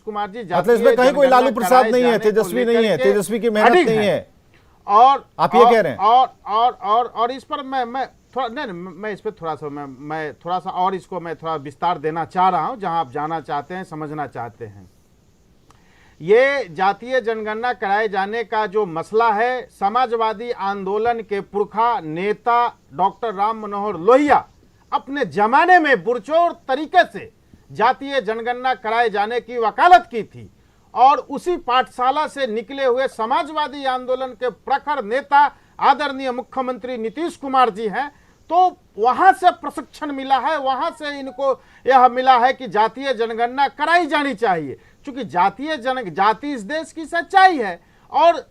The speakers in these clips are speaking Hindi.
कुमार जी, मतलब इसमें कहीं कोई लालू प्रसाद नहीं है, तेजस्वी नहीं है, तेजस्वी की मेहनत नहीं है, और आप ये कह रहे हैं? और इस पर मैं थोड़ा नहीं, मैं इस पर थोड़ा सा मैं थोड़ा सा और इसको मैं थोड़ा विस्तार देना चाह रहा हूं, जहां आप जाना चाहते हैं, समझना चाहते हैं। ये जातीय जनगणना कराए जाने का जो मसला है, समाजवादी आंदोलन के पुरखा नेता डॉक्टर राम मनोहर लोहिया अपने जमाने में पुरजोर तरीके से जातीय जनगणना कराए जाने की वकालत की थी, और उसी पाठशाला से निकले हुए समाजवादी आंदोलन के प्रखर नेता आदरणीय मुख्यमंत्री नीतीश कुमार जी हैं। तो वहां से प्रशिक्षण मिला है, वहां से इनको यह मिला है कि जातीय जनगणना कराई जानी चाहिए, क्योंकि जाति इस देश की सच्चाई है, और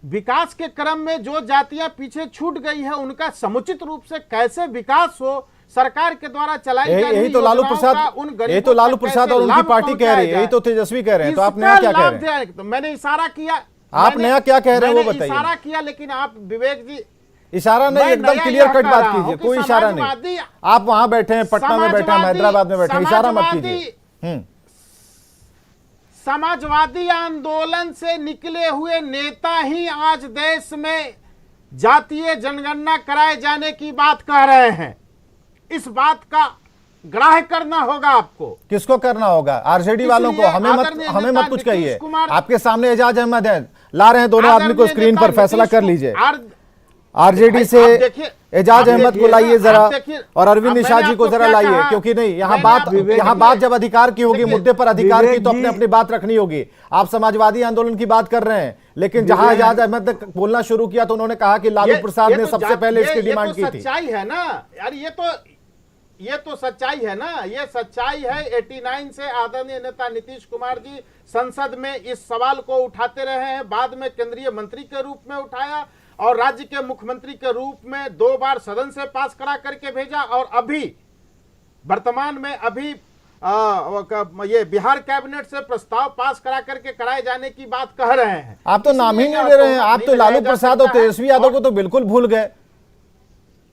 विकास के क्रम में जो जातियां पीछे छूट गई है उनका समुचित रूप से कैसे विकास हो, सरकार के द्वारा चलाई जा रही यही तो लालू प्रसाद, यही तो लालू प्रसाद और उनकी पार्टी कह रही है, यही तो तेजस्वी कह रहे हैं। तो आप नया क्या कह रहे हैं? तो मैंने इशारा किया, आप नया क्या कह रहे हैं वो बताइए। इशारा किया, लेकिन आप विवेक जी इशारा नहीं, एकदम क्लियर कट बात कीजिए, कोई इशारा नहीं। आप वहां बैठे हैं, पटना में बैठे हैं, हैदराबाद में बैठे हैं, इशारा मत कीजिए। समाजवादी आंदोलन से निकले हुए नेता ही आज देश में जातीय जनगणना कराए जाने की बात कह रहे हैं। इस बात का ग्राह्य करना होगा आपको। किसको करना होगा? आरजेडी वालों को? हमें मत कुछ कहिए। आपके सामने एजाज अहमद है, ला रहे हैं दोनों आदमी को स्क्रीन पर, फैसला कर लीजिए। आरजेडी से एजाज अहमद को लाइए जरा, और अरविंद निषाद जी को जरा लाइए, क्योंकि नहीं, यहाँ बात जब अधिकार की होगी, मुद्दे पर अधिकार की, तो अपने अपनी बात रखनी होगी। आप समाजवादी आंदोलन की बात कर रहे हैं, लेकिन जहां एजाज अहमद ने बोलना शुरू किया तो उन्होंने कहा कि लालू प्रसाद ने सबसे पहले इसकी डिमांड की थी। सच्चाई है ना यार, ये तो सच्चाई है ना, ये सच्चाई है। 89 से आदरणीय नेता नीतीश कुमार जी संसद में इस सवाल को उठाते रहे हैं, बाद में केंद्रीय मंत्री के रूप में उठाया, और राज्य के मुख्यमंत्री के रूप में 2 बार सदन से पास करा करके भेजा, और अभी वर्तमान में अभी ये बिहार कैबिनेट से प्रस्ताव पास करा करके कराए जाने की बात कह रहे हैं। आप तो नाम ही नहीं ले रहे हैं, आप तो लालू प्रसाद और तेजस्वी यादव को तो बिल्कुल भूल गए।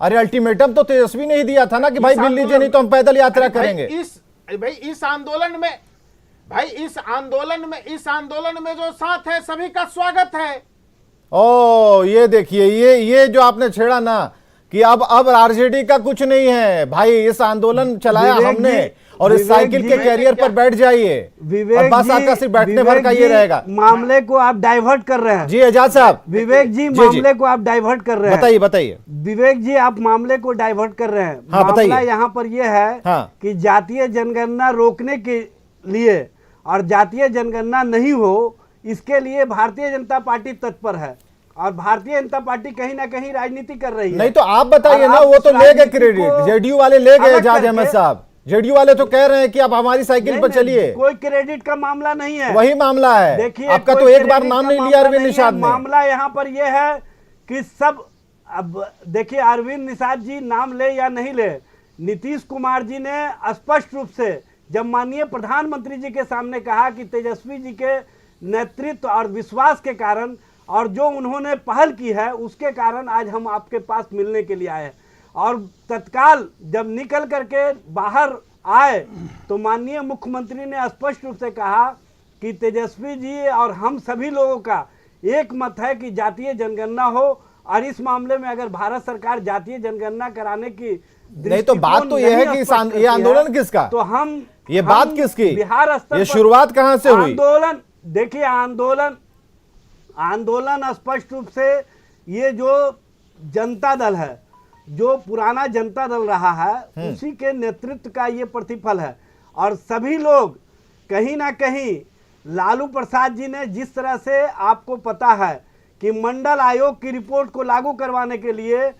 अरे अल्टीमेटम तो तेजस्वी ने ही दिया था ना कि भाई बिल लीजिए, नहीं तो हम पैदल यात्रा करेंगे। इस आंदोलन में जो साथ है सभी का स्वागत है। ओ ये देखिए, ये जो आपने छेड़ा ना कि अब आरजेडी का कुछ नहीं है भाई, इस आंदोलन चलाया हमने, और इस साइकिल के कैरियर पर बैठ जाइए, और बस आपका सिर्फ बैठने भर का ये रहेगा। मामले को आप डाइवर्ट कर रहे हैं। जी एजाज साहब, विवेक जी, मामले को आप डाइवर्ट कर रहे हैं। बताइए विवेक जी, आप मामले को डाइवर्ट कर रहे हैं। हाँ, मामला यहाँ पर यह है कि जातीय जनगणना रोकने के लिए और जातीय जनगणना नहीं हो, इसके लिए भारतीय जनता पार्टी तत्पर है, और भारतीय जनता पार्टी कहीं ना कहीं राजनीति कर रही है। नहीं तो आप बताइए ना, वो तो ले गए क्रेडिट, जेडीयू वाले ले गए एजाज अहमद साहब, जेडीयू वाले तो कह रहे हैं कि आप हमारी साइकिल पर चलिए। कोई क्रेडिट का मामला नहीं है, वही मामला है। देखिए, आपका तो एक बार नाम नहीं लिया अरविंद निषाद ने। मामला यहाँ पर यह है कि सब, अब देखिए अरविंद निषाद जी नाम ले या नहीं ले, नीतीश कुमार जी ने स्पष्ट रूप से जब माननीय प्रधानमंत्री जी के सामने कहा कि तेजस्वी जी के नेतृत्व और विश्वास के कारण और जो उन्होंने पहल की है उसके कारण आज हम आपके पास मिलने के लिए आए हैं, और तत्काल जब निकल करके बाहर आए तो माननीय मुख्यमंत्री ने स्पष्ट रूप से कहा कि तेजस्वी जी और हम सभी लोगों का एक मत है कि जातीय जनगणना हो, और इस मामले में अगर भारत सरकार जातीय जनगणना कराने की नहीं तो बात तो यह है कि ये आंदोलन किसका, तो हम ये बात किसकी, बिहार स्तर ये शुरुआत कहां से हुई? आंदोलन देखिए, आंदोलन स्पष्ट रूप से ये जो जनता दल है, जो पुराना जनता दल रहा है, उसी के नेतृत्व का ये प्रतिफल है। और सभी लोग कहीं ना कहीं लालू प्रसाद जी ने जिस तरह से, आपको पता है कि मंडल आयोग की रिपोर्ट को लागू करवाने के लिए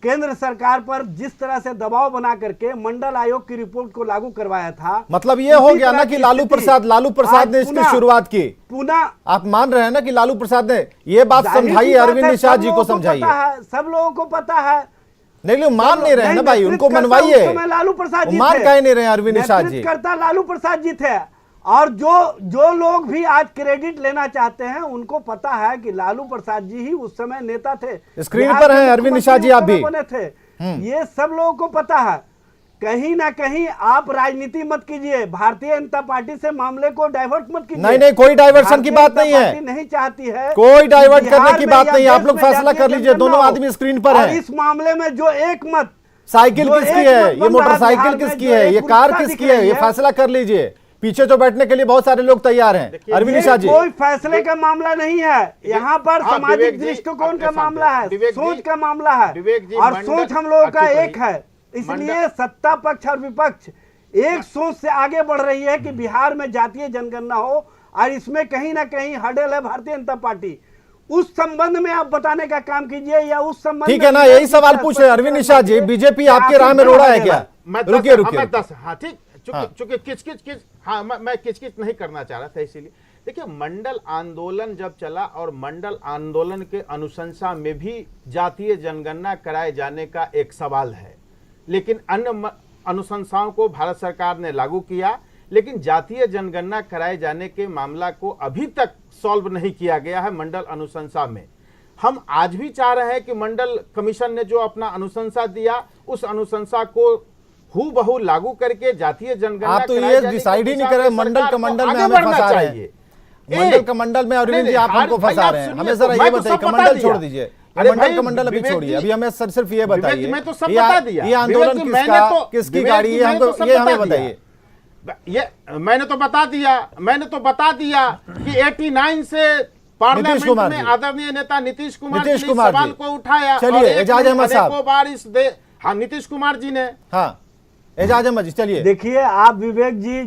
केंद्र सरकार पर जिस तरह से दबाव बना करके मंडल आयोग की रिपोर्ट को लागू करवाया था, मतलब ये हो गया ना कि लालू प्रसाद ने इसकी शुरुआत की। पुनः आप मान रहे हैं ना कि लालू प्रसाद ने ये बात समझाई, अरविंद निषाद जी को समझाई, सब लोगों को पता है। नहीं लोग मान नहीं रहे ना भाई, उनको मनवाइए। लालू प्रसाद जी मान कह नहीं रहे अरविंद निषाद जी, करता लालू प्रसाद जी थे, और जो लोग भी आज क्रेडिट लेना चाहते हैं उनको पता है कि लालू प्रसाद जी ही उस समय नेता थे। स्क्रीन पर हैं अरविंद निषाद जी, आप भी बने थे, ये सब लोगों को पता है। कहीं ना कहीं आप राजनीति मत कीजिए, भारतीय जनता पार्टी से मामले को डाइवर्ट मत कीजिए। नहीं नहीं, कोई डाइवर्शन की बात नहीं है, नहीं चाहती है, कोई डाइवर्ट करने की बात नहीं है। आप लोग फैसला कर लीजिए, दोनों आदमी स्क्रीन पर हैं। इस मामले में जो एक मत, साइकिल किसकी है, ये मोटरसाइकिल किसकी है, ये कार किसकी है, ये फैसला कर लीजिए। पीछे तो बैठने के लिए बहुत सारे लोग तैयार हैं। अरविंद निषाद जी, कोई फैसले का मामला नहीं है, यहाँ पर सामाजिक दृष्टिकोण का मामला है, सोच का मामला है, और सोच हम लोगों का एक है। इसलिए सत्ता पक्ष और विपक्ष एक सोच से आगे बढ़ रही है कि बिहार में जातीय जनगणना हो, और इसमें कहीं ना कहीं हडल है भारतीय जनता पार्टी। उस संबंध में आप बताने का काम कीजिए, या उस संबंध, ठीक है ना, यही सवाल पूछ रहे अरविंद निषाद जी। बीजेपी आपके राह में रोड़ा है क्या? रुकिए रुकिए, हाँ ठीक, चूंकि किच हाँ मैं किच नहीं करना चाह रहा था, इसीलिए देखिए मंडल आंदोलन जब चला और मंडल आंदोलन के अनुशंसा में भी जातीय जनगणना कराए जाने का एक सवाल है, लेकिन अन्य अनुशंसाओं को भारत सरकार ने लागू किया, लेकिन जातीय जनगणना कराए जाने के मामला को अभी तक सॉल्व नहीं किया गया है मंडल अनुशंसा में। हम आज भी चाह रहे हैं कि मंडल कमीशन ने जो अपना अनुशंसा दिया, उस अनुशंसा को हूबहू लागू करके जातीय जनगणना आप तो ये डिसाइड ही नहीं कर रहे। मंडल का मंडल में हमें फंसा रहे हैं, मंडल का मंडल में अरविंद जी आप हमको फंसा रहे हैं। हमें जरा ये बताइए, कमंडल छोड़ दीजिए, मंडल का मंडल अभी छोड़िए, अभी हमें सिर्फ ये बताइए, ये आंदोलन किसकी गाड़ी है, हमको ये हमें बताइए। ये मैंने तो बता दिया कि 89 से पार्लियामेंट में आदरणीय नेता नीतीश कुमार जी सवाल को उठाया। चलिए एजाज अहमद साहब, हाँ नीतीश कुमार जी ने, हाँ एजाज अहमद जी चलिए। देखिए आप विवेक जी,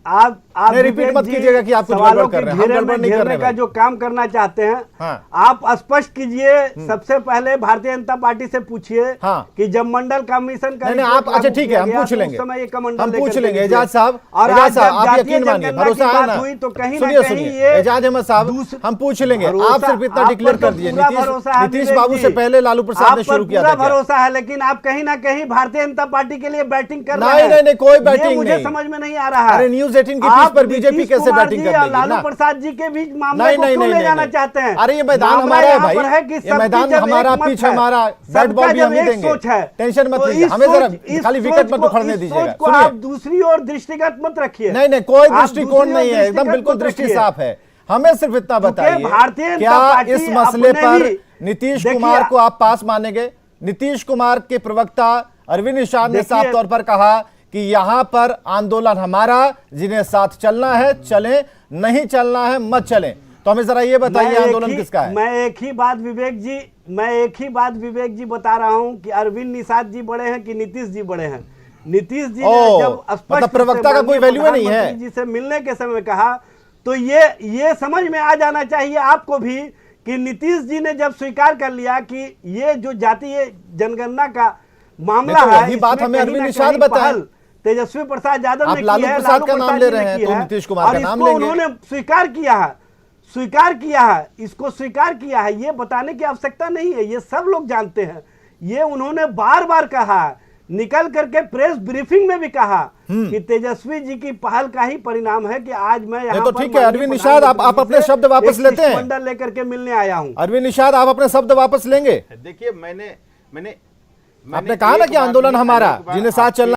आप रिपीट मत कीजिएगा कि आप कुछ गड़बड़ कर रहे हैं, हम गड़बड़ नहीं कर रहे का जो काम करना चाहते हैं। हाँ। आप स्पष्ट कीजिए, सबसे पहले भारतीय जनता पार्टी से पूछिए हाँ। कि जब मंडल कमीशन का नहीं आप, अच्छा ठीक है, हम पूछ लेंगे, हम पूछ लेंगे। एजाज साहब, और आप यकीन मानिए, भरोसा है ना, तो कहीं सुनिए सुनिए एजाज अहमद साहब, हम पूछ लेंगे। आप सिर्फ इतना डिक्लेयर कर दीजिए, नीतीश बाबू से पहले लालू प्रसाद ने शुरू किया था, भरोसा है, लेकिन आप कहीं ना कहीं भारतीय जनता पार्टी के लिए बैटिंग कर रहे हैं। नहीं कोई बैटिंग नहीं, मुझे समझ में नहीं आ रहा है। अरे न्यूज़ 18 की पीठ पर बीजेपी कैसे बैटिंग कर देगी? लालू प्रसाद जी के बीच मामले को क्यों ले जाना चाहते हैं? अरे ये मैदान हमारा है भाई, ये मैदान हमारा, पिच हमारा, बैट बॉल भी हम ही देंगे, टेंशन मत लीजिए, हमें जरा खाली विकेट मत उखड़ने दीजिएगा। आप दूसरी ओर दृष्टिगत मत रखिए। नहीं कोई दृष्टिकोण नहीं है, एकदम बिल्कुल दृष्टि साफ है। हमें सिर्फ इतना बताइए, क्या इस मसले पर नीतीश कुमार को आप पास मानेंगे? नीतीश कुमार के प्रवक्ता अरविंद निषाद ने साफ तौर पर कहा कि यहां पर आंदोलन हमारा, जिन्हें साथ चलना है चलें, नहीं चलना है मत चलें। तो हमें जरा ये बताइए आंदोलन किसका है? मैं एक ही बात विवेक जी बता रहा हूं कि अरविंद निषाद जी बड़े हैं कि नीतीश जी बड़े हैं। नीतीश जी ने जब मतलब प्रवक्ता का कोई वैल्यू नहीं है, जी से मिलने के समय कहा, तो ये समझ में आ जाना चाहिए आपको भी कि नीतीश जी ने जब स्वीकार कर लिया कि ये जो जातीय जनगणना का मामला है, यही बात हमें अरविंद निषाद बताए, तेजस्वी प्रसाद यादव ने लालू प्रसाद का नाम ले रहे हैं तो नीतीश कुमार का नाम लेंगे। उन्होंने स्वीकार किया है, ये बताने की आवश्यकता नहीं है, ये सब लोग जानते हैं। ये उन्होंने बार बार कहा, निकल करके प्रेस ब्रीफिंग में भी कहा कि तेजस्वी जी की पहल का ही परिणाम है कि आज मैं यहाँ तो ठीक है अरविंद निषाद, आप अपने शब्द वापस लेते हैं, मंडल लेकर के मिलने आया हूँ। अरविंद निषाद आप अपने शब्द वापस लेंगे? देखिए मैंने आपने कहा ना कि आंदोलन हमारा, जिन्हें साथ चलना